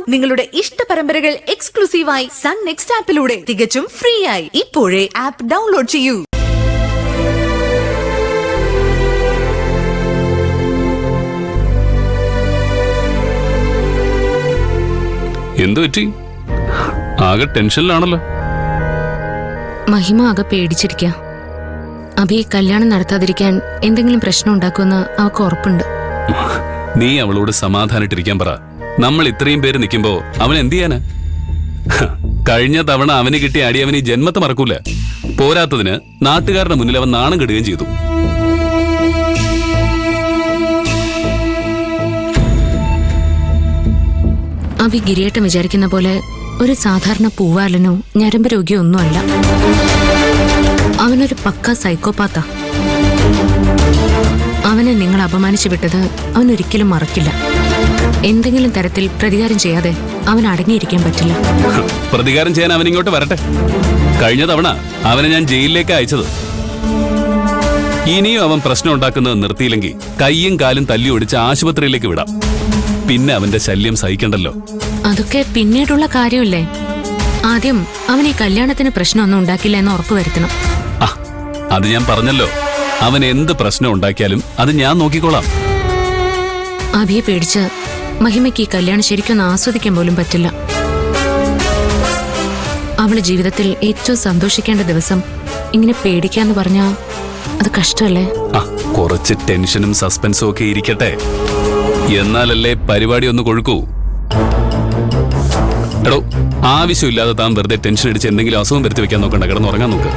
നിങ്ങളുടെ ഇഷ്ട പരമ്പരകൾ എക്സ്ക്ലൂസീവായി സൺ നെക്സ്റ്റ് ആപ്പിലൂടെ തികച്ചും ഫ്രീ ആയി. ഇപ്പോഴേ ആപ്പ് ഡൗൺലോഡ് ചെയ്യൂ. എന്തു പറ്റി? ആകെ ടെൻഷനിലാണല്ലോ. മഹിമ ആകെ പേടിച്ചിരിക്ക. അഭി കല്യാണം നടത്താതിരിക്കാൻ എന്തെങ്കിലും പ്രശ്നം ഉണ്ടാക്കുമെന്ന് അവൾക്ക് ഉറപ്പുണ്ട്. നീ അവളോട് സമാധാനിട്ടിരിക്കാൻ പറ. നമ്മൾ ഇത്രയും പേര് നിൽക്കുമ്പോ അവൻ എന്ത് ചെയ്യാന്? കഴിഞ്ഞ തവണ അവന് കിട്ടിയ അടി അവന് ജന്മത്തെ മറക്കൂല. പോരാത്തതിന് നാട്ടുകാരുടെ മുന്നിൽ അവൻ നാണം കെടുകയും ചെയ്തു. അഭി ഗിരിയേട്ടൻ വിചാരിക്കുന്ന പോലെ ഒരു സാധാരണ പൂവാലനോ ഞരമ്പ് രോഗിയോ ഒന്നുമല്ല. അവനൊരു പക്ക സൈക്കോപാത്താ. അവനെ നിങ്ങൾ അപമാനിച്ചു വിട്ടത് അവൻ ഒരിക്കലും മറക്കില്ല. എന്തെങ്കിലും തരത്തിൽ പ്രതികാരം ചെയ്യാതെ അവൻ അടങ്ങിയിരിക്കാൻ പറ്റില്ല. പ്രതികാരം ചെയ്യാൻ അവൻ ഇങ്ങോട്ട് വരട്ടെ. കഴിഞ്ഞ തവണ അവനെ ഞാൻ ജയിലിലേക്ക് അയച്ചത്. ഇനിയും അവൻ പ്രശ്നം ഉണ്ടാക്കുന്നത് നിർത്തിയില്ലെങ്കിൽ കൈയും കാലും തല്ലി ഒടിച്ച് ആശുപത്രിയിലേക്ക് വിടാം. പിന്നെ അവന്റെ ശല്യം സഹിക്കണ്ടല്ലോ. അതൊക്കെ പിന്നീടുള്ള കാര്യമല്ലേ. ആദ്യം അവൻ ഈ കല്യാണത്തിന് പ്രശ്നമൊന്നും ഉണ്ടാക്കില്ല എന്ന് ഉറപ്പുവരുത്തണം. അത് ഞാൻ പറഞ്ഞല്ലോ. അവൻ എന്ത് പ്രശ്നം ഉണ്ടാക്കിയാലും അത് ഞാൻ നോക്കിക്കോളാം. അഭിയെ പേടിച്ച് മഹിമയ്ക്ക് ഈ കല്യാണം ശരിക്കൊന്നും ആസ്വദിക്കാൻ പോലും പറ്റില്ല. അവള് ജീവിതത്തിൽ ഏറ്റവും സന്തോഷിക്കേണ്ട ദിവസം ഇങ്ങനെ പേടിക്കാന്ന് പറഞ്ഞാ അത് കഷ്ടമല്ലേ? കുറച്ച് ടെൻഷനും സസ്പെൻസും ഒക്കെ ഇരിക്കട്ടെ. എന്നാലല്ലേ പരിപാടി ഒന്ന് കൊഴുക്കൂ. എടോ, ആവശ്യമില്ലാതെ താൻ വെറുതെ ടെൻഷൻ അടിച്ച് എന്തെങ്കിലും അസുഖം വരുത്തി വെക്കാൻ നോക്കണ്ട. കിടന്നുറങ്ങാൻ നോക്ക്.